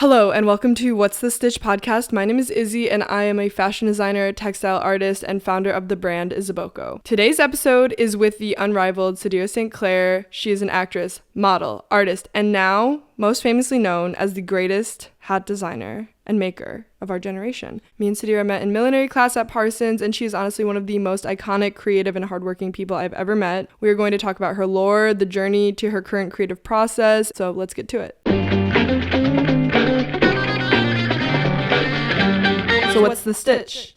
Hello and welcome to What's the Stitch podcast. My name is Izzy and I am a fashion designer, textile artist, and founder of the brand Isaboko. Today's episode is with the unrivaled Sideara St. Clair. She is an actress, model, artist, and now most famously known as the greatest hat designer and maker of our generation. Me and Sideara met in millinery class at Parsons, and she is honestly one of the most iconic, creative, and hardworking people I've ever met. We are going to talk about her lore, the journey to her current creative process, so let's get to it. So what's the stitch?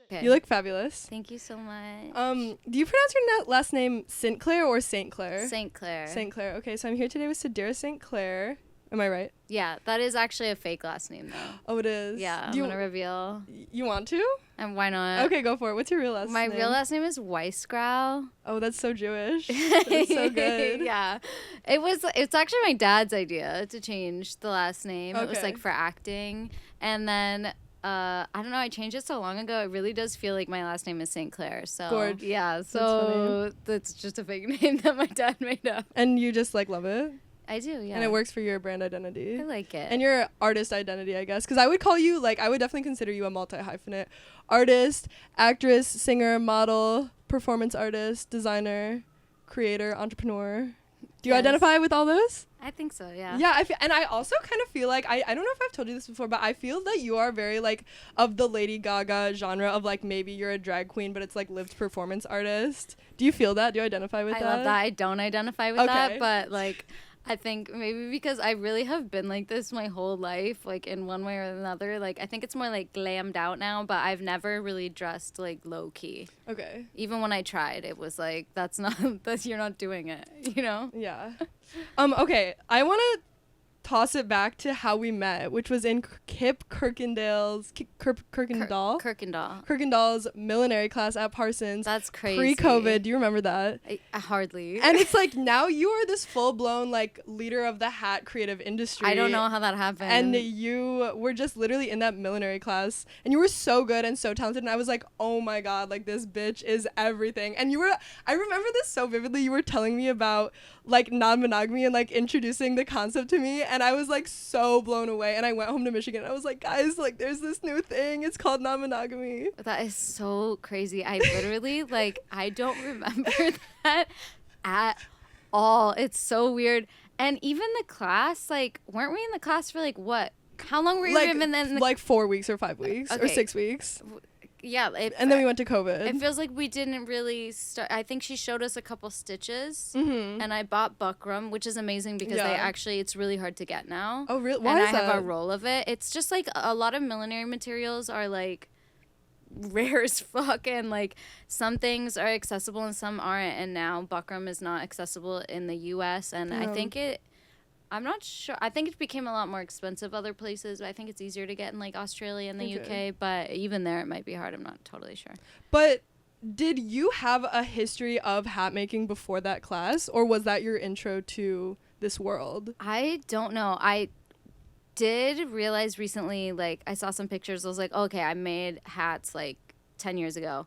Okay. You look fabulous. Thank you so much. Do you pronounce your last name St. Clair or St. Clair? St. Clair. St. Clair. Okay, so I'm here today with Sideara St. Clair. Am I right? Yeah, that is actually a fake last name though. Oh, it is? Yeah, I'm gonna reveal. You want to? And why not? Okay, go for it. What's your real last name? My real last name is Weissgrau. Oh, that's so Jewish. That's so good. Yeah. It's actually my dad's idea to change the last name. Okay. It was like for acting. And then I don't know, I changed it so long ago. It really does feel like my last name is St. Clair. So Gorge. yeah, so that's just a fake name that my dad made up. And you just love it? I do, yeah. And it works for your brand identity. I like it. And your artist identity, I guess. Because I would call you, I would definitely consider you a multi-hyphenate. Artist, actress, singer, model, performance artist, designer, creator, entrepreneur. Do you identify with all those? I think so, yeah. Yeah, and I also kind of feel like, I don't know if I've told you this before, but I feel that you are very, of the Lady Gaga genre of, maybe you're a drag queen, but it's, lived performance artist. Do you feel that? Do you identify with that? I love that. I don't identify with that, but, I think maybe because I really have been like this my whole life, in one way or another. I think it's more, glammed out now, but I've never really dressed, low-key. Okay. Even when I tried, it was you're not doing it, you know? Yeah. Okay, I want to toss it back to how we met, which was in Kip Kirkendall's millinery class at Parsons. That's crazy. Pre-COVID. Do you remember that? I hardly. And it's now you are this full-blown leader of the hat creative industry. I don't know how that happened. And you were just literally in that millinery class, and you were so good and so talented, and I was like, oh my god, this bitch is everything. And I remember this so vividly. You were telling me about non-monogamy and introducing the concept to me, and I was so blown away. And I went home to Michigan and I was like, guys, there's this new thing, it's called non-monogamy. That is so crazy. I literally I don't remember that at all. It's so weird. And even the class, weren't we in the class for what? How long were you even in 4 weeks or 5 weeks or 6 weeks? Yeah. And then we went to COVID. It feels like we didn't really start. I think she showed us a couple stitches, mm-hmm. and I bought buckram, which is amazing because it's really hard to get now. Oh, really? Why and is I that? have a roll of it. It's just a lot of millinery materials are rare as fuck, and some things are accessible and some aren't. And now buckram is not accessible in the U.S. and I think I'm not sure. I think it became a lot more expensive other places. I think it's easier to get in Australia and the UK, but even there it might be hard. I'm not totally sure. But did you have a history of hat making before that class, or was that your intro to this world? I don't know. I did realize recently, I saw some pictures. I was like, okay, I made hats 10 years ago,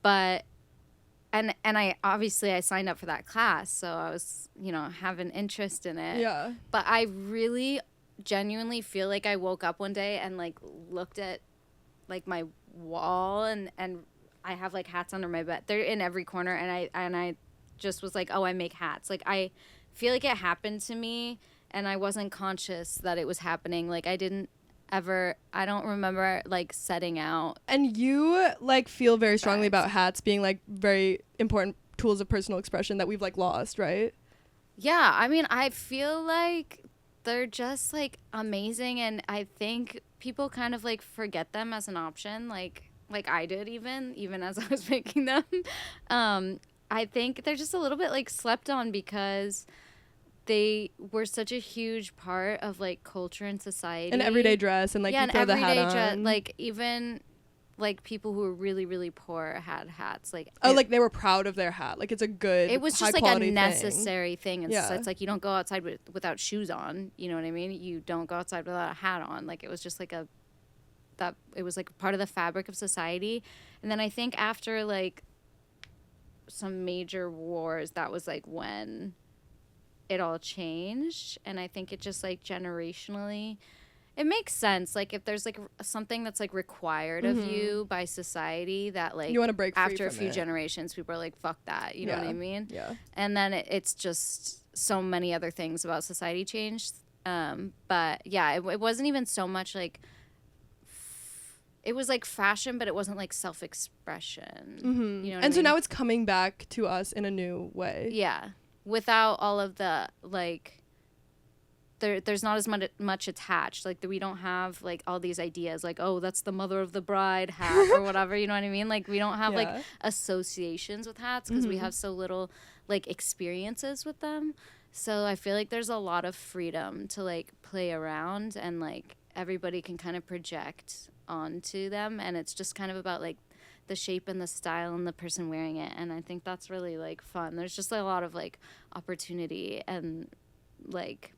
but And I obviously I signed up for that class, so I was, have an interest in it. Yeah. But I really genuinely feel like I woke up one day and looked at my wall and I have hats under my bed. They're in every corner, and I just was like, oh, I make hats. I feel like it happened to me and I wasn't conscious that it was happening. I don't remember setting out. And you feel very strongly about hats being very important tools of personal expression that we've lost, right? Yeah, I mean, I feel like they're just amazing, and I think people kind of forget them as an option, like I did even as I was making them. I think they're just a little bit slept on because they were such a huge part of culture and society. An everyday dress and you throw the hat on. Even people who were really, really poor had hats. They were proud of their hat. It's a good, it was just a necessary thing. And yeah. So it's you don't go outside without shoes on. You know what I mean? You don't go outside without a hat on. It was just it was part of the fabric of society. And then I think after some major wars, that was when it all changed. And I think it just generationally It makes sense. Like if there's like something that's like required of you by society that like you want to break free after a from few it. generations, people are like, fuck that. You know what I mean? Yeah. And then it's just so many other things about society changed. But yeah, it wasn't even so much like, it was like fashion, but it wasn't like self-expression. You know what I And so mean? now it's coming back to us in a new way. Yeah. Without all of the like, there's not as much attached. Like we don't have like all these ideas like, oh, that's the mother of the bride hat or whatever. You know what I mean? Like we don't have like associations with hats because we have so little like experiences with them. So I feel like there's a lot of freedom to like play around and like everybody can kind of project onto them, and it's just kind of about like the shape and the style and the person wearing it. And I think that's really like fun. There's just a lot of like opportunity and like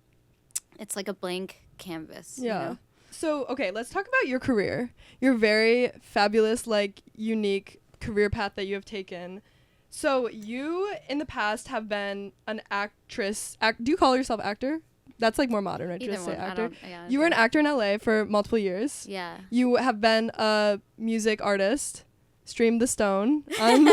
it's like a blank canvas. Yeah. You know? So, okay, let's talk about your career. Your very fabulous, like, unique career path that you have taken. So, you, in the past, have been an actress. Do you call yourself actor? That's, like, more modern, right? Either Just say one. actor. Yeah, You were an actor in LA for multiple years. Yeah. You have been a music artist. Stream the Stone on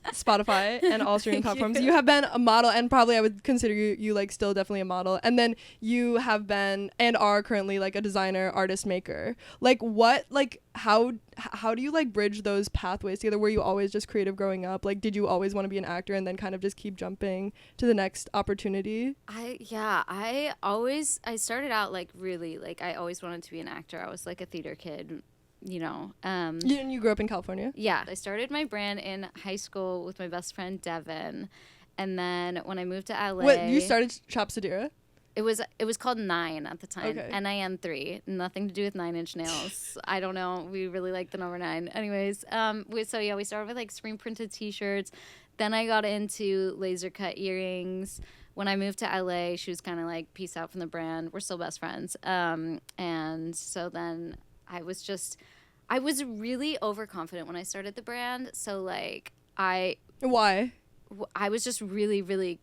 Spotify and all streaming platforms. You have been a model, and probably I would consider you like still definitely a model. And then you have been and are currently like a designer, artist, maker. Like what, like how do you like bridge those pathways together? Were you always just creative growing up? Like did you always want to be an actor and then kind of just keep jumping to the next opportunity? I started out like really like I always wanted to be an actor. I was like a theater kid. You know, you grew up in California? Yeah, I started my brand in high school with my best friend Devin, and then when I moved to LA, What, you started Shop Sideara? It was called Nine at the time. Okay. NIN3, nothing to do with 9-inch nails. I don't know. We really like the number 9. Anyways, we started with like screen printed T-shirts. Then I got into laser cut earrings. When I moved to LA, she was kind of like peace out from the brand. We're still best friends. And so then I was really overconfident when I started the brand. So like Why? I was just really, really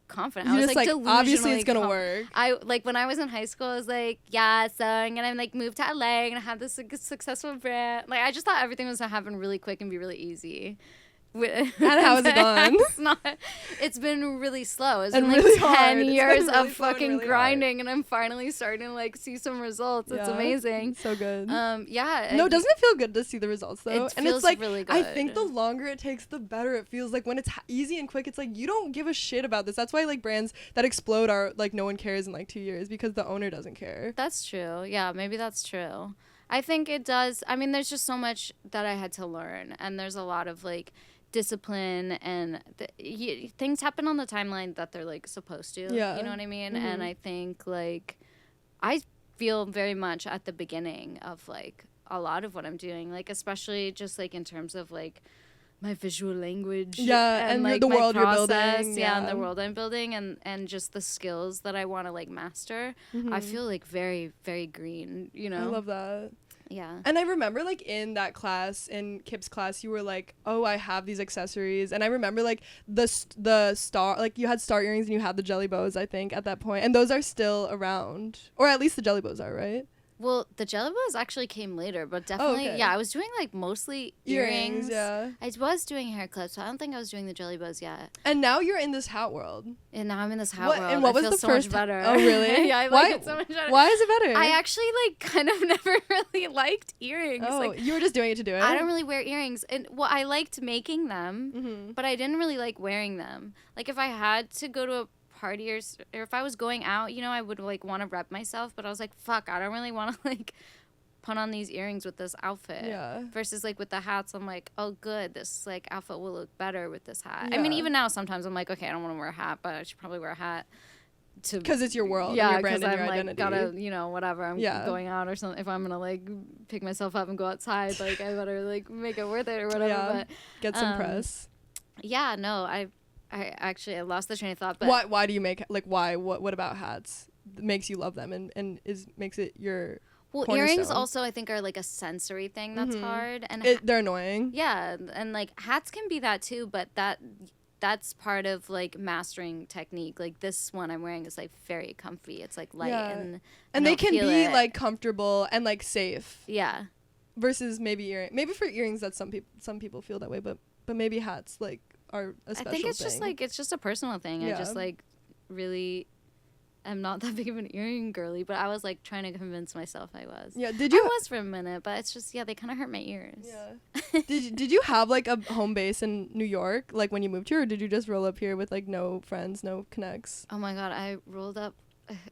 confident. You I was just, like obviously it's gonna work. I like when I was in high school, I was like, yeah, so I'm gonna like move to LA and have this like, successful brand. Like I just thought everything was gonna happen really quick and be really easy. And how has it gone? It's been really slow. It's and been like really 10 hard. years really of fucking really grinding, and I'm finally starting to like see some results. It's amazing. So good. Yeah. No, doesn't it feel good to see the results though? It and feels it's like really good. I think the longer it takes, the better it feels. Like when it's easy and quick, it's like you don't give a shit about this. That's why like brands that explode are like no one cares in like 2 years because the owner doesn't care. That's true. Yeah, maybe that's true. I think it does. I mean, there's just so much that I had to learn, and there's a lot of like discipline and things happen on the timeline that they're like supposed to. Yeah. You know what I mean? Mm-hmm. And I think like I feel very much at the beginning of like a lot of what I'm doing, like especially just like in terms of like my visual language. Yeah, and like the my world process, you're building. Yeah, and the world I'm building, and just the skills that I want to like master. Mm-hmm. I feel like very, very green, you know? I love that. Yeah. And I remember like in that class, in Kip's class, you were like, oh, I have these accessories. And I remember like the star, like you had star earrings and you had the jelly bows, I think, at that point. And those are still around. Or at least the jelly bows are, right? Well, the jelly bows actually came later, but definitely, okay. yeah, I was doing like mostly earrings. Yeah. I was doing hair clips, so I don't think I was doing the jelly bows yet. And now you're in this hat world. And now I'm in this hat world. And what was I feel the so first? much better. Oh, really? Yeah, I like it so much better. Why is it better? I actually like kind of never really liked earrings. Oh, like, you were just doing it to do it? I don't really wear earrings. And well, I liked making them, Mm-hmm. but I didn't really like wearing them. Like if I had to go to a party or if I was going out, you know, I would like want to rep myself, but I was like, fuck, I don't really want to like put on these earrings with this outfit. Yeah. Versus like with the hats, I'm like, oh good, this like outfit will look better with this hat. Yeah. I mean, even now sometimes I'm like, okay, I don't want to wear a hat, but I should probably wear a hat to Because it's your world, yeah, your brand, because and your I'm like identity. gotta, you know, whatever. I'm Yeah. going out or something. If I'm gonna like pick myself up and go outside, like I better like make it worth it or whatever. Yeah. But Get some press. yeah, no, I actually I lost the train of thought. But Why do you make like why what about hats makes you love them and makes it your well, cornerstone? earrings also I think are like a sensory thing that's hard, and They're annoying. yeah, and like hats can be that too, but that's part of like mastering technique. Like this one I'm wearing is like very comfy. It's like light and they can be it. like comfortable and like safe. Yeah. Versus maybe for earrings that some people feel that way, but maybe hats like are a special thing. I think it's just a personal thing. Yeah. I just like really I'm not that big of an earring girly, but I was like trying to convince myself I was. Yeah, I was for a minute, but it's just they kind of hurt my ears. Yeah. Did you have like a home base in New York like when you moved here, or did you just roll up here with like no friends, no connects? Oh my god, I rolled up.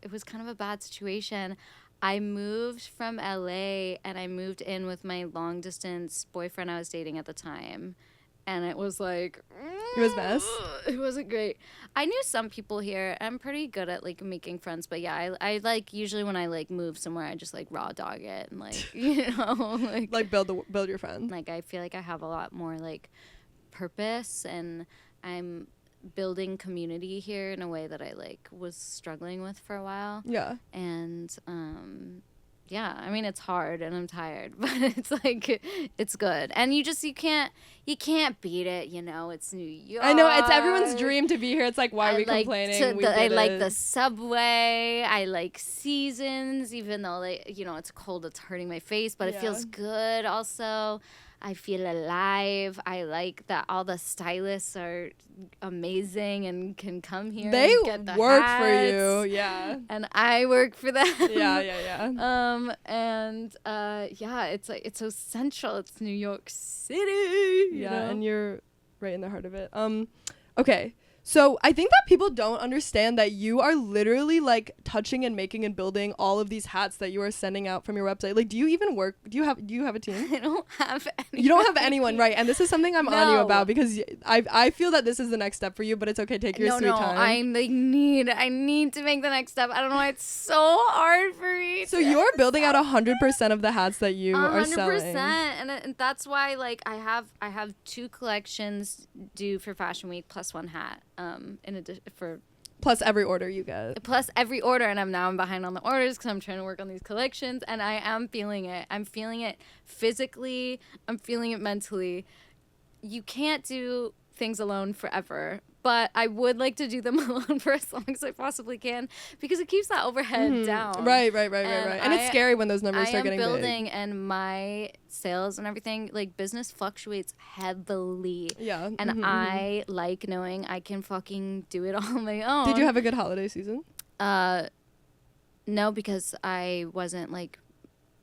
It was kind of a bad situation. I moved from LA and I moved in with my long distance boyfriend I was dating at the time. And it was like it was mess. It wasn't great. I knew some people here. I'm pretty good at like making friends, but yeah, I like usually when I like move somewhere, I just like raw dog it and like like build your friends. Like I feel like I have a lot more like purpose, and I'm building community here in a way that I like was struggling with for a while. Yeah. And yeah, I mean it's hard and I'm tired, but it's like it's good. And you can't beat it, it's New York. I know, it's everyone's dream to be here. It's like, why are we complaining? I like the subway. I like seasons, even though it's cold, it's hurting my face, but it feels good also. I feel alive. I like that all the stylists are amazing and can come here. They and get the work hats, for you, yeah. And I work for them. Yeah. It's like it's so central. It's New York City. Yeah, and you're right in the heart of it. Okay. So I think that people don't understand that you are literally like touching and making and building all of these hats that you are sending out from your website. Like, do you even work? Do you have a team? I don't have anyone. You don't have anyone, right? And this is something I'm on you about because I feel that this is the next step for you, but it's okay. Take your sweet time. I need to make the next step. I don't know why it's so hard for me. So you're building out 100% of the hats that you are selling. 100%, and that's why like I have 2 collections due for Fashion Week plus 1 hat. In addition plus every order you get. Plus every order, and I'm behind on the orders because I'm trying to work on these collections, and I am feeling it. I'm feeling it physically. I'm feeling it mentally. You can't do things alone forever, but I would like to do them alone for as long as I possibly can because it keeps that overhead down. Right. And it's scary when those numbers start getting big. I am building, and my sales and everything, like business fluctuates heavily. Yeah. And I like knowing I can fucking do it all on my own. Did you have a good holiday season? No, because I wasn't like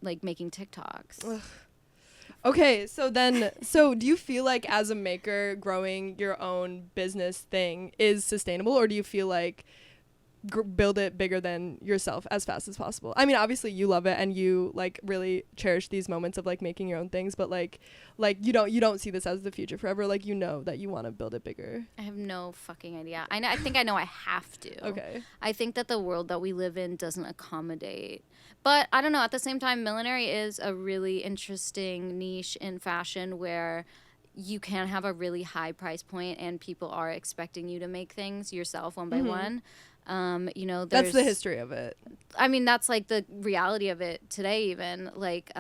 making TikToks. Ugh. Okay, so do you feel like as a maker, growing your own business thing is sustainable, or do you feel like build it bigger than yourself as fast as possible? I mean, obviously you love it and you like really cherish these moments of like making your own things, but like you don't see this as the future forever. Like, that you want to build it bigger. I have no fucking idea. I think I know I have to. Okay. I think that the world that we live in doesn't accommodate. But I don't know. At the same time, millinery is a really interesting niche in fashion where you can have a really high price point and people are expecting you to make things yourself one by one. That's the history of it. I mean, that's like the reality of it today even. Like,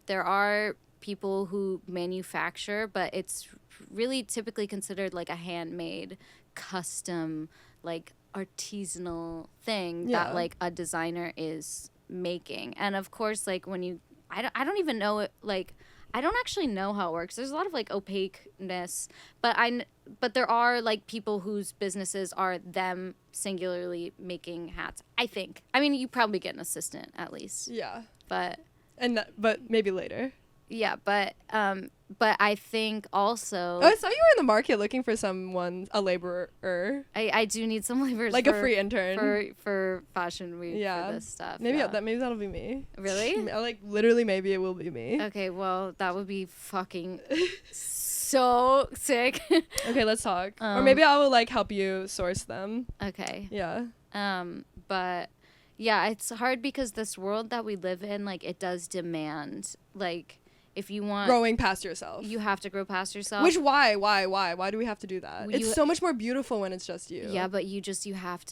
there are people who manufacture, but it's really typically considered like a handmade, custom, like artisanal thing that like a designer is making. And of course, like when I don't even know it, like I don't actually know how it works. There's a lot of like opaqueness, but there are like people whose businesses are them singularly making hats. I think. I mean, you probably get an assistant at least. Yeah. But maybe later. Yeah, but I think also. Oh, I saw you were in the market looking for a laborer. I do need some laborers. Like a free intern for Fashion Week. Yeah. For this stuff. Maybe that'll be me. Really? Like literally, maybe it will be me. Okay, well that would be fucking so sick. Okay, let's talk. Or maybe I will like help you source them. Okay. Yeah. But yeah, it's hard because this world that we live in, like it does demand like. if you want growing past yourself. you have to grow past yourself. Which why do we have to do that? It's so much more beautiful when it's just you. Yeah, but you have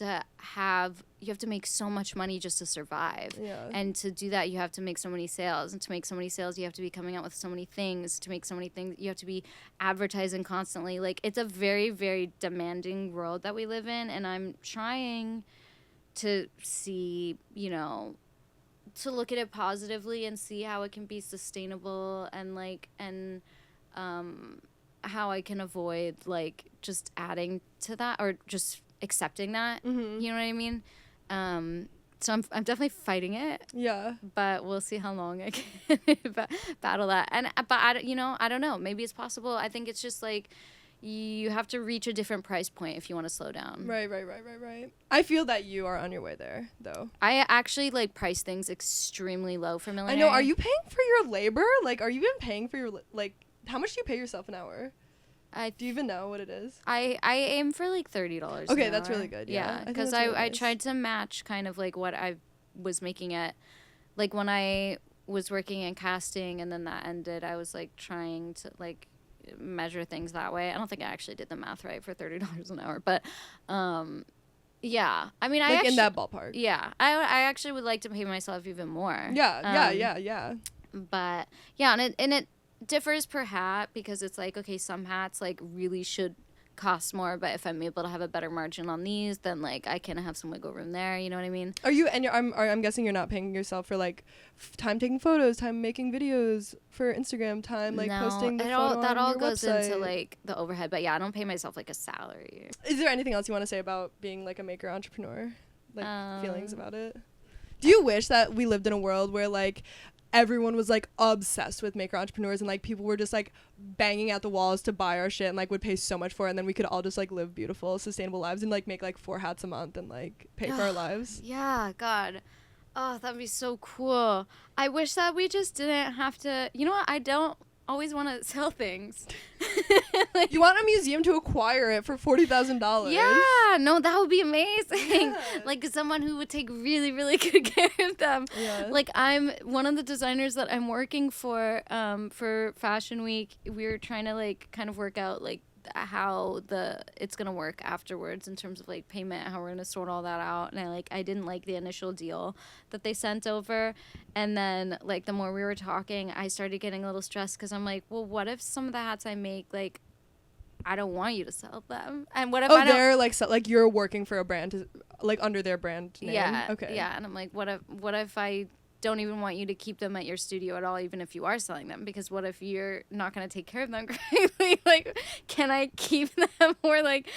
to make so much money just to survive. Yeah. And to do that, you have to make so many sales. And to make so many sales, you have to be coming out with so many things. To make so many things, you have to be advertising constantly. Like, it's a very, very demanding world that we live in. And I'm trying to see, you know, to look at it positively and see how it can be sustainable and how I can avoid like just adding to that or just accepting that. Mm-hmm. You know what I mean? So I'm definitely fighting it. Yeah. But we'll see how long I can battle that. But I don't know. Maybe it's possible. I think it's just like you have to reach a different price point if you want to slow down. Right. I feel that you are on your way there, though. I actually like price things extremely low for millinery. I know. Are you paying for your labor? Like, are you even paying for your like? How much do you pay yourself an hour? Do you even know what it is? I aim for like $30. Okay, that's really good. Yeah, because I tried to match kind of like what I was making at, like when I was working in casting and then that ended. I was like trying to like measure things that way. I don't think I actually did the math right for $30 an hour, but yeah. I mean, like in that ballpark. Yeah, I actually would like to pay myself even more. Yeah. But yeah, and it differs per hat because it's like, okay, some hats like really should cost more, but if I'm able to have a better margin on these, then like I can have some wiggle room there. You know what I mean? I'm guessing you're not paying yourself for like time taking photos, time making videos for Instagram, time like posting the photo on your goes website. Into like the overhead. But yeah, I don't pay myself like a salary. Is there anything else you want to say about being like a maker entrepreneur? Like feelings about it? Do you wish that we lived in a world where like everyone was like obsessed with maker entrepreneurs and like people were just like banging at the walls to buy our shit and like would pay so much for it, and then we could all just like live beautiful sustainable lives and like make like 4 hats a month and like pay for our lives? Yeah, God. Oh, that'd be so cool. I wish that we just didn't have to. You know what? I don't always want to sell things. Like, you want a museum to acquire it for $40,000? Yeah, no, that would be amazing. Yeah. Like someone who would take really, really good care of them. Yeah. Like I'm one of the designers that I'm working for Fashion Week. We're trying to like kind of work out like how it's gonna work afterwards in terms of like payment, how we're gonna sort all that out. And I didn't like the initial deal that they sent over, and then like the more we were talking, I started getting a little stressed because I'm like, well, what if some of the hats I make, like I don't want you to sell them, and what if they're like you're working for a brand like under their brand name? Yeah. Okay. Yeah, and I'm like, what if I don't even want you to keep them at your studio at all, even if you are selling them, because what if you're not going to take care of them correctly? Like, can I keep them? Or like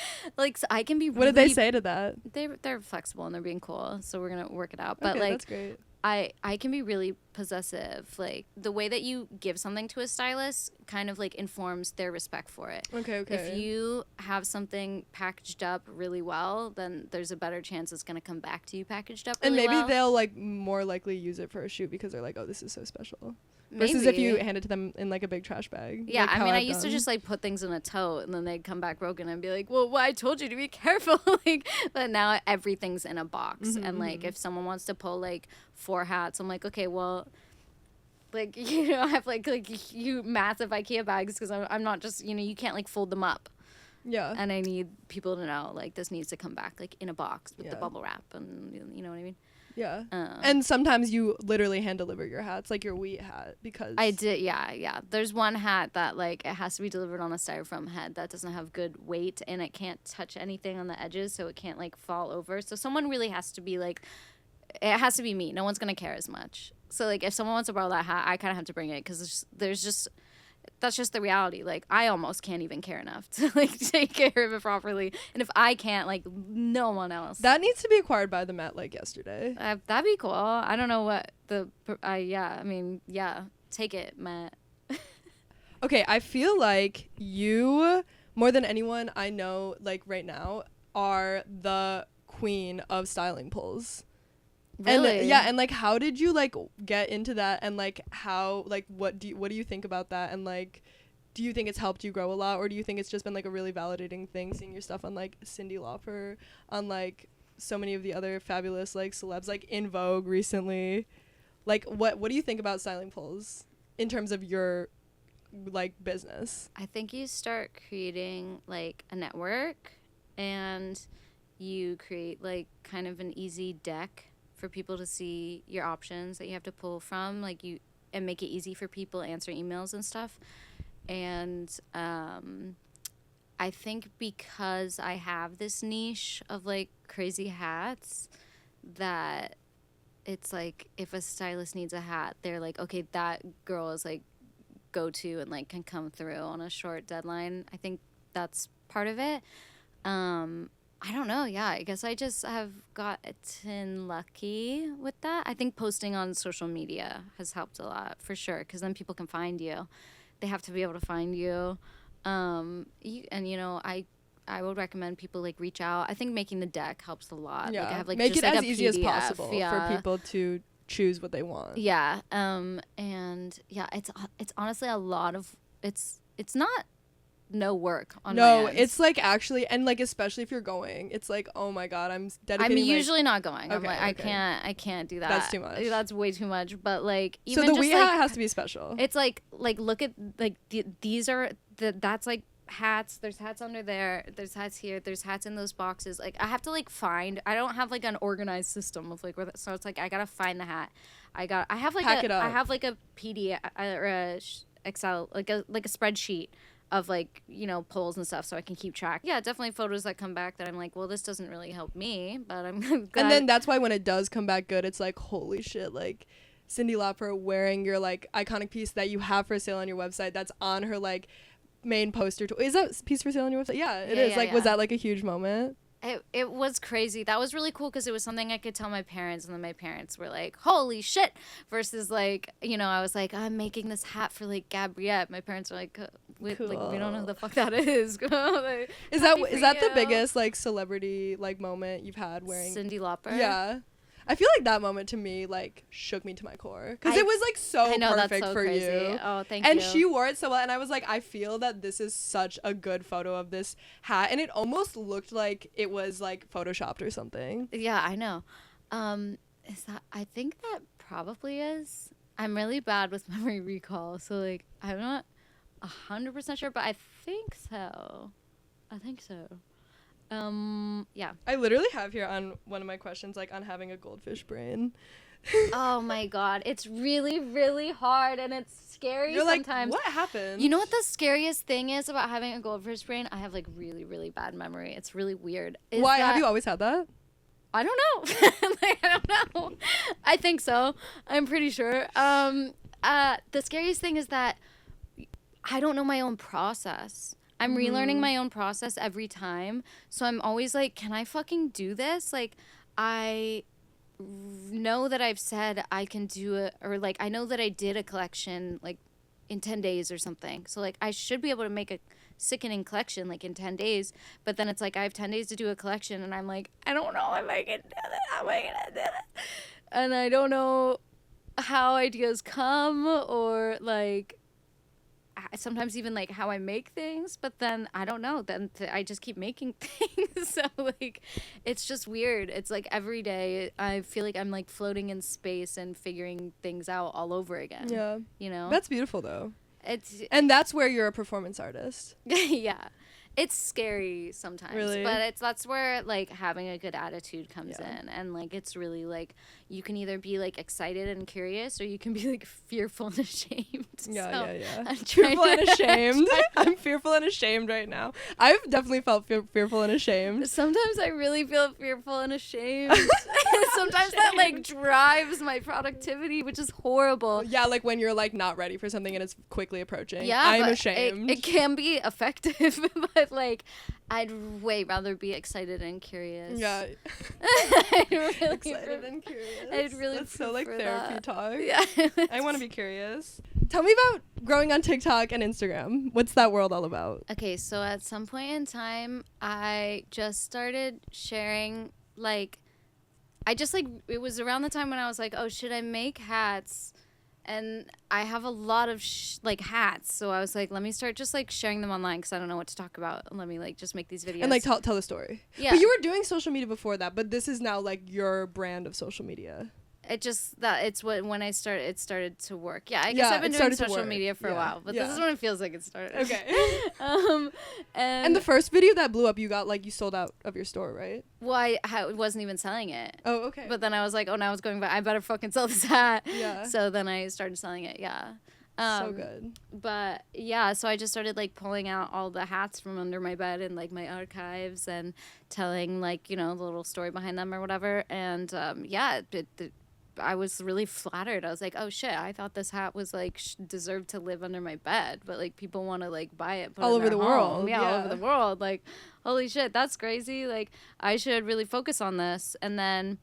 so I can be really, what did they say to that? They're flexible and they're being cool, so we're going to work it out. But like, that's great. I can be really possessive. Like the way that you give something to a stylist kind of like informs their respect for it. Okay. If you have something packaged up really well, then there's a better chance it's going to come back to you packaged up really well. And maybe they'll like more likely use it for a shoot because they're like, oh, this is so special. Maybe. Versus if you hand it to them in like a big trash bag. Yeah, like I mean, I used to just like put things in a tote and then they'd come back broken and be like, well, I told you to be careful. Like, but now everything's in a box. Mm-hmm, and like if someone wants to pull like 4 hats, I'm like, okay, well, like, you know, I have like you massive IKEA bags because I'm not just, you know, you can't like fold them up. Yeah. And I need people to know like this needs to come back like in a box with the bubble wrap, and you know what I mean? Yeah. And sometimes you literally hand deliver your hats, like your wheat hat, because I did. Yeah. There's one hat that like it has to be delivered on a styrofoam head that doesn't have good weight and it can't touch anything on the edges, so it can't like fall over. So someone really has to be like, it has to be me. No one's gonna care as much. So like if someone wants to borrow that hat, I kind of have to bring it because that's just the reality. Like I almost can't even care enough to like take care of it properly, and if I can't, like no one else. That needs to be acquired by the Met like yesterday. That'd be cool. I don't know what take it, Matt. Okay, I feel like you, more than anyone I know like right now, are the queen of styling pulls. Really? And like how did you like get into that, and like how like what do you think about that, and like do you think it's helped you grow a lot, or do you think it's just been like a really validating thing seeing your stuff on like Cyndi Lauper, on like so many of the other fabulous like celebs like in Vogue recently? Like what do you think about styling pulls? in terms of your like business? I think you start creating like a network, and you create like kind of an easy deck for people to see your options that you have to pull from, like you, and make it easy for people to answer emails and stuff. And I think because I have this niche of like crazy hats, that it's like if a stylist needs a hat, they're like, okay, that girl is like go to and like can come through on a short deadline. I think that's part of it. I don't know. Yeah, I guess I just have gotten lucky with that. I think posting on social media has helped a lot for sure, because then people can find you. They have to be able to find you. I would recommend people like reach out. I think making the deck helps a lot. Yeah, like, I have, like, make just, it like, as a easy as PDF, possible for people to choose what they want. Yeah. And yeah, it's honestly a lot of it's not no work on my end. It's like actually, and like especially if you're going, it's like, oh my god, I'm dedicating. I'm usually not going. Okay, I'm like, I can't do that. That's too much. That's way too much. But like, even so the just wee like, hat has to be special. it's like look at like these are that's like hats. There's hats under there. There's hats here. There's hats in those boxes. Like, I have to like find. I don't have like an organized system of like where. So it's like I gotta find the hat. I have like Pack it up. I have like a PDF or a Excel like a spreadsheet of like, you know, polls and stuff, so I can keep track. Yeah, definitely photos that come back that I'm like, well, this doesn't really help me, but I'm glad. And then that's why when it does come back good, it's like, holy shit, like Cyndi Lauper wearing your like iconic piece that you have for sale on your website, that's on her like main poster. Is that piece for sale on your website? Yeah, it is. Yeah, like, yeah. was that like a huge moment? It was crazy. That was really cool because it was something I could tell my parents, and then my parents were like, holy shit, versus like, you know, I was like, I'm making this hat for like Gabriette. My parents were like, Cool. like, we don't know who the fuck that is. Like, Is that the biggest like celebrity like moment you've had wearing Cyndi Lauper? Yeah, I feel like that moment to me like shook me to my core, because it was like so I know, perfect that's so for crazy. you. Oh, thank and you. she wore it so well, and I was like, I feel that this is such a good photo of this hat, and it almost looked like it was like photoshopped or something. Yeah, I know. Is that? I think that probably is. I'm really bad with memory recall, so like I'm not 100% sure, but I think so. Yeah. I literally have here on one of my questions, like, on having a goldfish brain. Oh my god, it's really, really hard, and it's scary. You're sometimes. Like, what happened? You know what the scariest thing is about having a goldfish brain? I have like really, really bad memory. It's really weird. Why? Have you always had that? I don't know. Like, I don't know. I think so. I'm pretty sure. The scariest thing is that I don't know my own process. I'm relearning my own process every time. So I'm always like, can I fucking do this? Like, I know that I've said I can do it, or like I know that I did a collection like in 10 days or something. So like I should be able to make a sickening collection like in 10 days. But then it's like I have 10 days to do a collection, and I'm like, I don't know if I can do it. How am I gonna do it? And I don't know how ideas come, or like sometimes even like how I make things, but then I don't know, then I just keep making things. So like it's just weird. It's like every day I feel like I'm like floating in space and figuring things out all over again. Yeah, you know, that's beautiful though. And that's where you're a performance artist. Yeah, it's scary sometimes, really? But that's where like having a good attitude comes in, and like it's really like you can either be like excited and curious, or you can be like fearful and ashamed. Yeah. I'm fearful and ashamed. I'm fearful and ashamed right now. I've definitely felt fearful and ashamed. Sometimes I really feel fearful and ashamed. Sometimes that like drives my productivity, which is horrible. Yeah, like when you're like not ready for something and it's quickly approaching. Yeah, I'm ashamed. It can be effective, but like I'd way rather be excited and curious. Yeah. Really excited and curious. I'd really That's so like therapy that. talk. Yeah. I want to be curious. Tell me about growing on TikTok and Instagram. What's that world all about? Okay, so at some point in time, I just started sharing like it was around the time when I was like, oh, should I make hats? And I have a lot of like hats, so I was like, let me start just like sharing them online because I don't know what to talk about. Let me like just make these videos and like tell the story. Yeah, but you were doing social media before that, but this is now like your brand of social media. When it started to work. Yeah, I guess I've been doing social media for a while, but this is when it feels like it started. Okay. And the first video that blew up, you got like you sold out of your store, right? Well, I wasn't even selling it. Oh, okay. But then I was like, oh, now it's going back. I better fucking sell this hat. Yeah. So then I started selling it. Yeah. So good. But yeah, so I just started like pulling out all the hats from under my bed and like my archives and telling like, you know, the little story behind them or whatever. And I was really flattered. I was like, oh shit, I thought this hat was like deserved to live under my bed, but like people want to like buy it, put all it over the home. world. Yeah, all over the world. Like, holy shit, that's crazy. Like, I should really focus on this. And then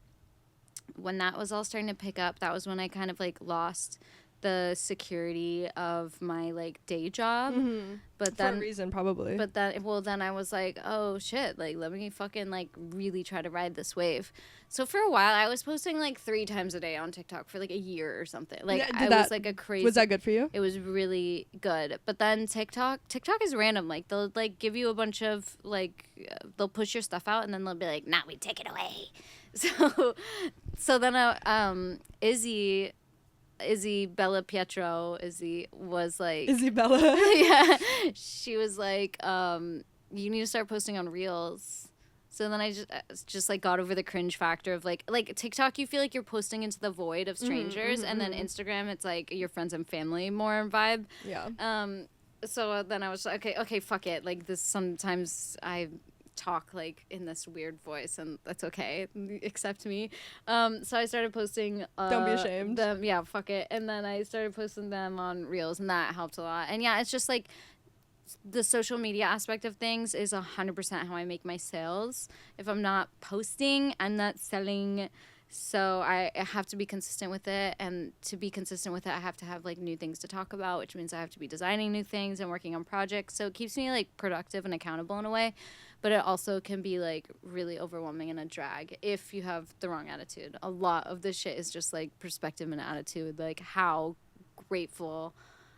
when that was all starting to pick up, that was when I kind of like lost the security of my like day job. But then for a reason, probably. But then I was like, oh shit, like let me fucking like really try to ride this wave. So for a while I was posting like 3 times a day on TikTok for like a year or something. Like was like a crazy. Was that good for you? It was really good. But then TikTok is random. Like they'll like give you a bunch of like they'll push your stuff out and then they'll be like, nah, we take it away. So then Izzy Bella Pietro was like Isabella. yeah, she was like you need to start posting on Reels. So then I just like got over the cringe factor of like TikTok, you feel like you're posting into the void of strangers, and then Instagram it's like your friends and family more vibe. Yeah. So then I was like, okay, fuck it, like this sometimes I talk like in this weird voice and that's okay, accept me. So I started posting don't be ashamed them, yeah, fuck it, and then I started posting them on Reels and that helped a lot. And yeah, it's just like the social media aspect of things is 100% how I make my sales. If I'm not posting, I'm not selling. So I have to be consistent with it, and to be consistent with it I have to have like new things to talk about, which means I have to be designing new things and working on projects. So it keeps me like productive and accountable in a way, but it also can be like really overwhelming and a drag if you have the wrong attitude. A lot of this shit is just like perspective and attitude, like how grateful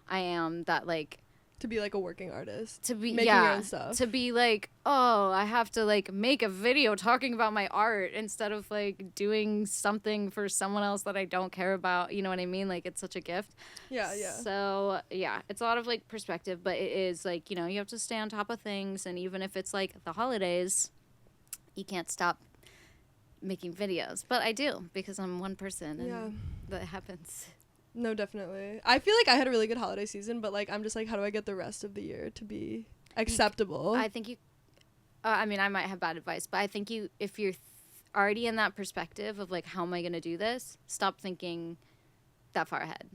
I am that like to be like a working artist, to be making your own stuff, to be like, oh, I have to like make a video talking about my art instead of like doing something for someone else that I don't care about, you know what I mean? Like it's such a gift. Yeah. So yeah, it's a lot of like perspective, but it is like, you know, you have to stay on top of things, and even if it's like the holidays, you can't stop making videos. But I do, because I'm one person and that happens. No, definitely. I feel like I had a really good holiday season, but like I'm just like, how do I get the rest of the year to be acceptable? I think you I mean, I might have bad advice, but I think if you're already in that perspective of like, how am I going to do this, stop thinking that far ahead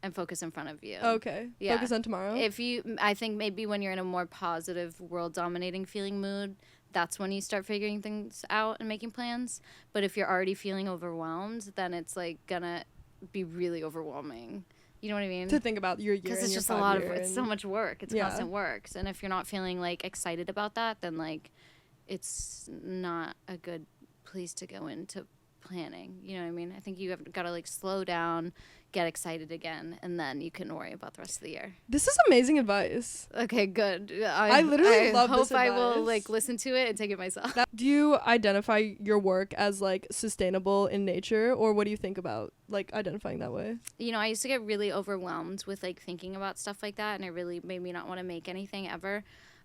and focus in front of you. Okay. Yeah. Focus on tomorrow. I think maybe when you're in a more positive, world dominating feeling mood, that's when you start figuring things out and making plans. But if you're already feeling overwhelmed, then it's like gonna be really overwhelming. You know what I mean? To think about your year, because it's just a lot of, it's so much work. It's constant work. And if you're not feeling like excited about that, then like it's not a good place to go into planning. You know what I mean? I think you have got to like slow down, get excited again, and then you can worry about the rest of the year. This is amazing advice. Okay, good. I literally love this advice. I hope I will like listen to it and take it myself. Do you identify your work as like sustainable in nature, or what do you think about like identifying that way? You know, I used to get really overwhelmed with like thinking about stuff like that, and it really made me not want to make anything ever.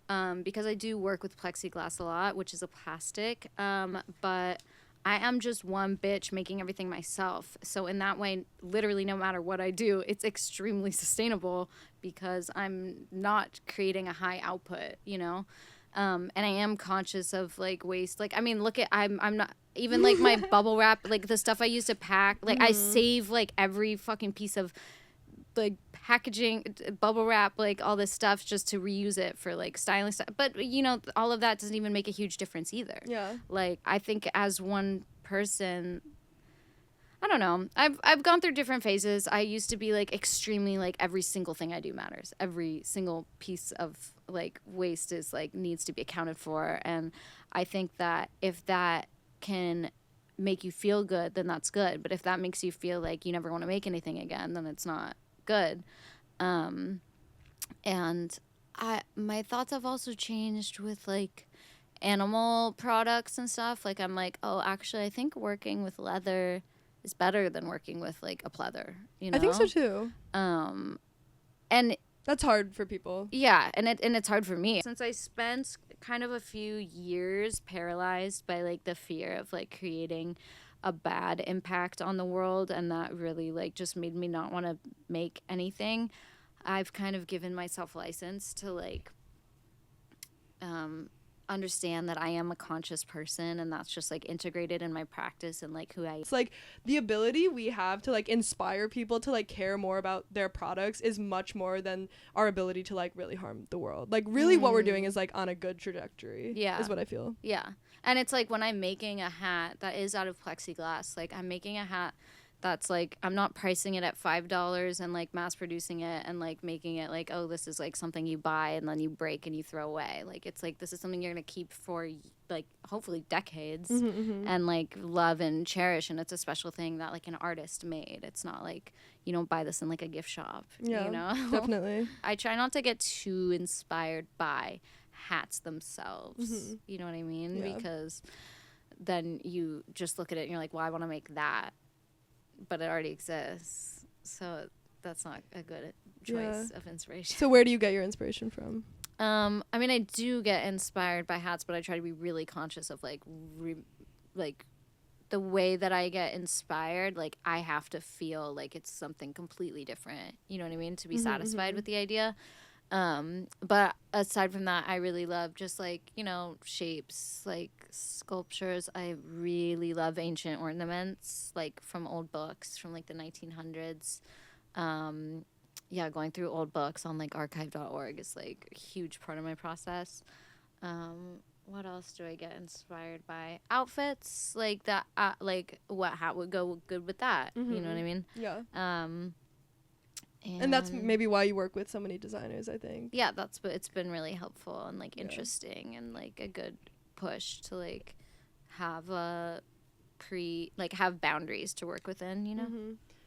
Because I do work with plexiglass a lot, which is a plastic, but I am just one bitch making everything myself. So in that way, literally no matter what I do, it's extremely sustainable because I'm not creating a high output, you know? And I am conscious of like waste. Like, I mean, look at, I'm not even like my bubble wrap, like the stuff I used to pack, like I save like every fucking piece of like packaging, bubble wrap, like all this stuff just to reuse it for like styling stuff. But you know, all of that doesn't even make a huge difference either. Yeah. Like I think as one person, I don't know. I've gone through different phases. I used to be like extremely like every single thing I do matters. Every single piece of like waste is like needs to be accounted for. And I think that if that can make you feel good, then that's good. But if that makes you feel like you never want to make anything again, then it's not good. And my thoughts have also changed with like animal products and stuff. Like I'm like, oh, actually I think working with leather is better than working with like a pleather, you know? I think so too. And that's hard for people. Yeah, and it's hard for me. Since I spent kind of a few years paralyzed by like the fear of like creating a bad impact on the world, and that really like just made me not want to make anything, I've kind of given myself license to like understand that I am a conscious person, and that's just like integrated in my practice and like who I am. It's like the ability we have to like inspire people to like care more about their products is much more than our ability to like really harm the world. Like really what we're doing is like on a good trajectory. Yeah. Is what I feel. Yeah. And it's like when I'm making a hat that is out of plexiglass, like I'm making a hat that's like, I'm not pricing it at $5 and like mass producing it and like making it like, oh, this is like something you buy and then you break and you throw away. Like it's like, this is something you're going to keep for like hopefully decades and like love and cherish. And it's a special thing that like an artist made. It's not like you don't buy this in like a gift shop, you know? Definitely. I try not to get too inspired by hats themselves. You know what I mean? Yeah. Because then you just look at it and you're like, well, I want to make that, but it already exists, so that's not a good choice of inspiration. So where do you get your inspiration from? I mean, I do get inspired by hats, but I try to be really conscious of like the way that I get inspired. Like I have to feel like it's something completely different, you know what I mean, to be satisfied with the idea. But aside from that, I really love just like, you know, shapes, like sculptures. I really love ancient ornaments, like from old books from like the 1900s. Going through old books on like archive.org is like a huge part of my process. What else do I get inspired by? Outfits, like that, like what hat would go good with that, you know what I mean? Yeah. And that's maybe why you work with so many designers, I think. Yeah, it's been really helpful and like interesting and like a good push to like have have boundaries to work within, you know?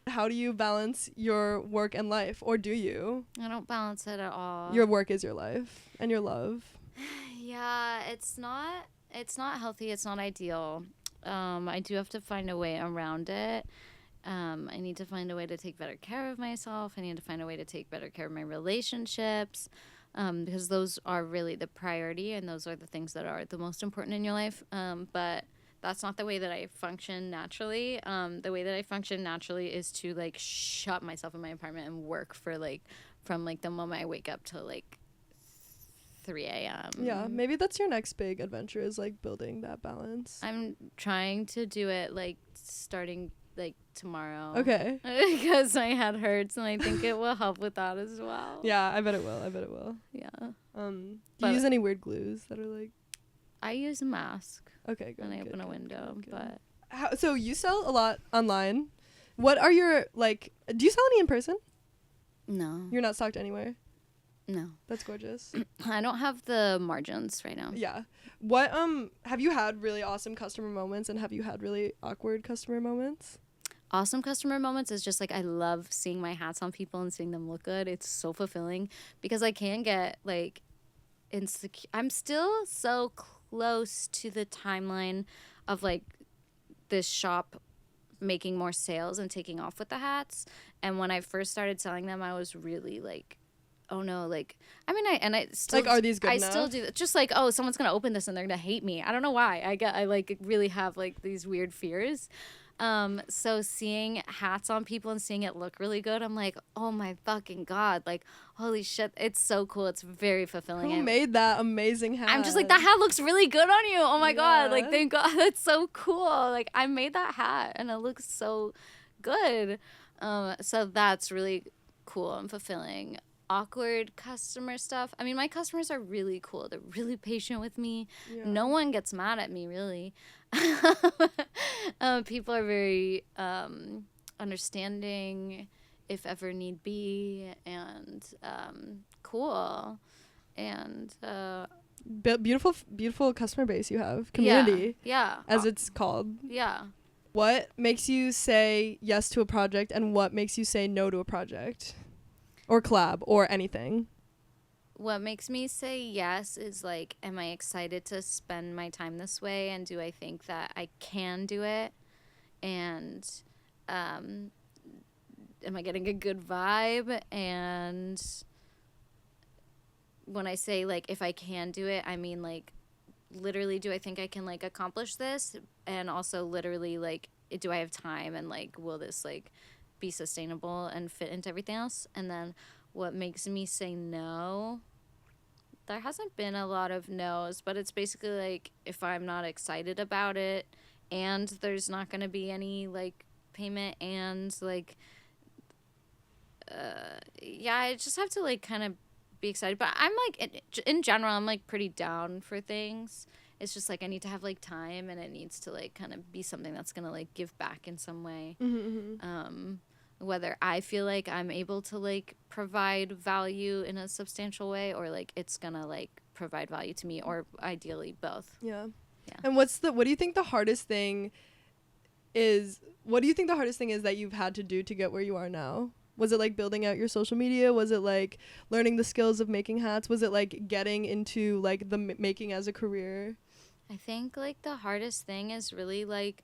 How do you balance your work and life, or do you? I don't balance it at all. Your work is your life and your love. Yeah, it's not healthy, it's not ideal. I do have to find a way around it. I need to find a way to take better care of myself. I need to find a way to take better care of my relationships, because those are really the priority, and those are the things that are the most important in your life. But that's not the way that I function naturally. The way that I function naturally is to like shut myself in my apartment and work for like from like the moment I wake up till like 3 a.m. Yeah, maybe that's your next big adventure, is like building that balance. I'm trying to do it like starting like tomorrow. Okay. Because my head hurts, and I think it will help with that as well. Yeah, I bet it will. Yeah. Do you use any weird glues that are like? I use a mask. Okay, good. And I open a window, but. So you sell a lot online. What are your like? Do you sell any in person? No. You're not stocked anywhere. No. That's gorgeous. I don't have the margins right now. Yeah. What have you had really awesome customer moments, and have you had really awkward customer moments? Awesome customer moments is just like I love seeing my hats on people and seeing them look good. It's so fulfilling because I can get like insecure. I'm still so close to the timeline of like this shop making more sales and taking off with the hats. And when I first started selling them, I was really like, oh no, like, I mean, I still, like, are these good enough? Still do that. Just like, oh, someone's going to open this and they're going to hate me. I don't know why. I like really have like these weird fears. So seeing hats on people and seeing it look really good, I'm like, oh my fucking God, like, holy shit, it's so cool. It's very fulfilling. Who made that amazing hat? I'm just like, that hat looks really good on you. Oh my God. Like, thank God. That's so cool. Like, I made that hat and it looks so good. So that's really cool and fulfilling. Awkward customer stuff. I mean, my customers are really cool. They're really patient with me. Yeah. No one gets mad at me, really. People are very understanding, if ever need be, and cool. And beautiful customer base you have. Community. Yeah. As it's called. Yeah. What makes you say yes to a project, and what makes you say no to a project? Or collab, or anything? What makes me say yes is like, am I excited to spend my time this way? And do I think that I can do it? And am I getting a good vibe? And when I say like if I can do it, I mean like literally do I think I can like accomplish this, and also literally like do I have time, and like will this like be sustainable and fit into everything else. And then what makes me say no, there hasn't been a lot of no's, but it's basically like if I'm not excited about it and there's not going to be any like payment, and like yeah, I just have to like kind of be excited. But I'm like in general I'm like pretty down for things. It's just like I need to have like time, and it needs to like kind of be something that's going to like give back in some way. Whether I feel like I'm able to like provide value in a substantial way, or like it's gonna like provide value to me, or ideally both. Yeah. Yeah. And what do you think the hardest thing is? What do you think the hardest thing is that you've had to do to get where you are now? Was it like building out your social media? Was it like learning the skills of making hats? Was it like getting into like the making as a career? I think like the hardest thing is really like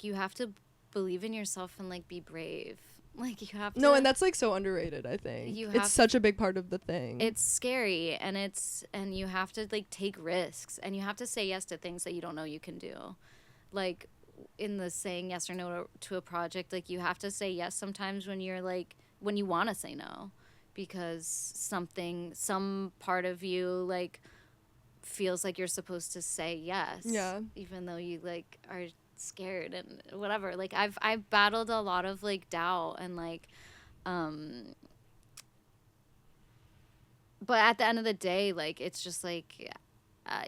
you have to believe in yourself and like be brave. Like you have to. No, and that's like so underrated, I think. It's such a big part of the thing. It's scary, and you have to like take risks, and you have to say yes to things that you don't know you can do. Like in the saying yes or no to a project, like you have to say yes sometimes when you're like when you want to say no, because some part of you like feels like you're supposed to say yes. Yeah. Even though you like are scared and whatever. Like I've battled a lot of like doubt and like but at the end of the day, like it's just like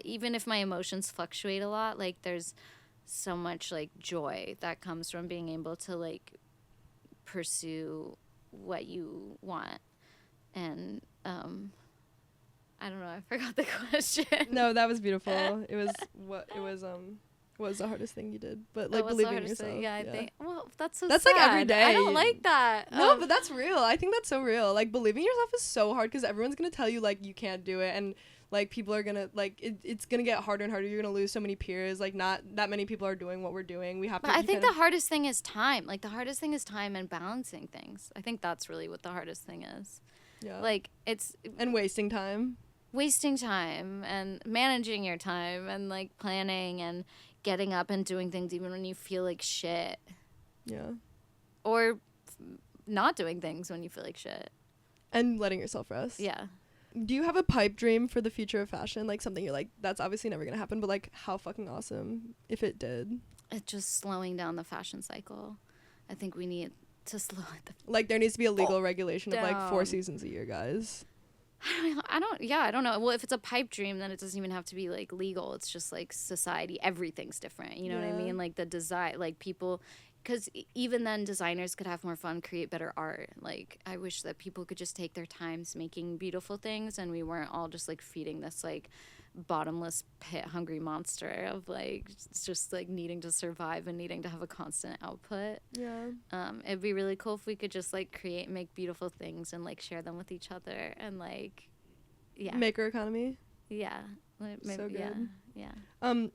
even if my emotions fluctuate a lot, like there's so much like joy that comes from being able to like pursue what you want. And I don't know, I forgot the question. No, that was beautiful. It was what was the hardest thing you did? But like believing in yourself. Yeah, I think. Well, that's that's sad. like every day. I don't like that. No, but that's real. I think that's so real. Like believing in yourself is so hard because everyone's gonna tell you like you can't do it, and like people are gonna like it's gonna get harder and harder. You're gonna lose so many peers. Like not that many people are doing what we're doing. We have to. But I think the hardest thing is time. Like the hardest thing is time and balancing things. I think that's really what the hardest thing is. Yeah. Like it's and wasting time and managing your time and like planning and getting up and doing things even when you feel like shit. Yeah. Or not doing things when you feel like shit. And letting yourself rest. Yeah. Do you have a pipe dream for the future of fashion? Like something you're like, that's obviously never going to happen, but like how fucking awesome if it did? It's just slowing down the fashion cycle. I think we need to slow it like there needs to be a legal regulation of like 4 seasons a year, guys. I don't know. Well, if it's a pipe dream, then it doesn't even have to be like legal. It's just like society. Everything's different. You know what I mean? Like the design, like people, because even then designers could have more fun, create better art. Like I wish that people could just take their times making beautiful things, and we weren't all just like feeding this like bottomless pit hungry monster of like just like needing to survive and needing to have a constant output. Yeah. It'd be really cool if we could just like create and make beautiful things and like share them with each other and like maker economy. Yeah. Maybe, so good. Yeah.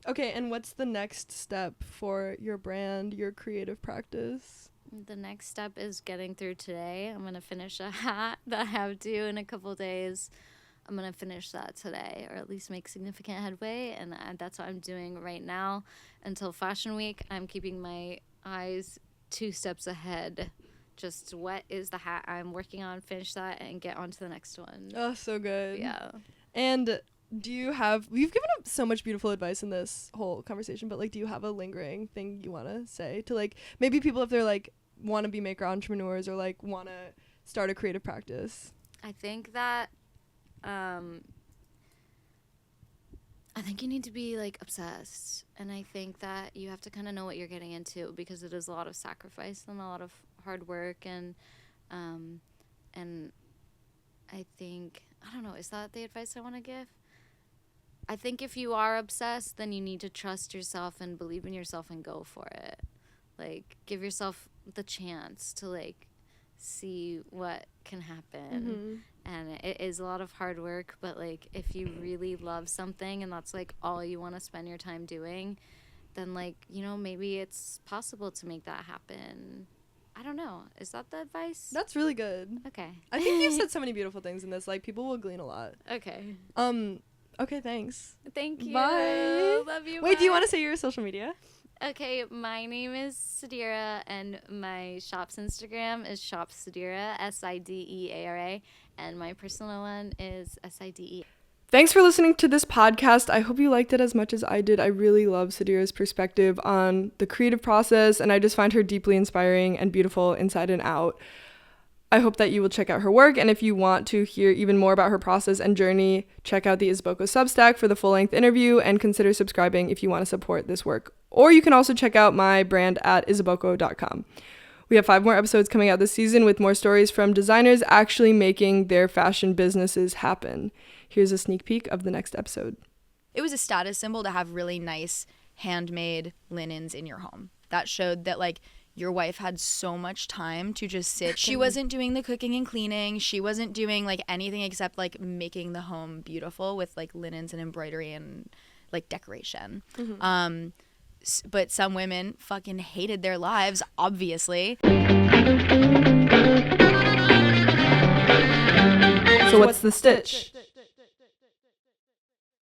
Okay, and what's the next step for your brand, your creative practice? The next step is getting through today. I'm gonna finish a hat that I have due in a couple days. I'm going to finish that today, or at least make significant headway, and that's what I'm doing right now. Until Fashion Week, I'm keeping my eyes 2 steps ahead. Just what is the hat I'm working on, finish that, and get on to the next one. Oh, so good. Yeah. And you've given up so much beautiful advice in this whole conversation, but like do you have a lingering thing you want to say to like maybe people if they're like want to be maker entrepreneurs or like want to start a creative practice? I think that I think you need to be like obsessed, and I think that you have to kind of know what you're getting into, because it is a lot of sacrifice and a lot of hard work, and I think, I don't know, is that the advice I want to give? I think if you are obsessed, then you need to trust yourself and believe in yourself and go for it. Like give yourself the chance to like see what can happen. And it is a lot of hard work, but like if you really love something and that's like all you want to spend your time doing, then like, you know, maybe it's possible to make that happen. I don't know. Is that the advice? That's really good. Okay. I think you've said so many beautiful things in this. Like, people will glean a lot. Okay. Okay, thanks. Thank you. Bye. Love you. Wait, bye. do you want to say your social media? Okay, my name is Sideara, and my shop's Instagram is shop Sideara, Sideara, and my personal one is Side. Thanks for listening to this podcast. I hope you liked it as much as I did. I really love Sideara's perspective on the creative process, and I just find her deeply inspiring and beautiful inside and out. I hope that you will check out her work, and if you want to hear even more about her process and journey, check out the Isaboko Substack for the full-length interview, and consider subscribing if you want to support this work. Or you can also check out my brand at isaboko.com. We have 5 more episodes coming out this season with more stories from designers actually making their fashion businesses happen. Here's a sneak peek of the next episode. It was a status symbol to have really nice handmade linens in your home. That showed that, like, your wife had so much time to just sit. She wasn't doing the cooking and cleaning. She wasn't doing, like, anything except, like, making the home beautiful with, like, linens and embroidery and, like, decoration. Mm-hmm. But some women fucking hated their lives, obviously. So what's the stitch?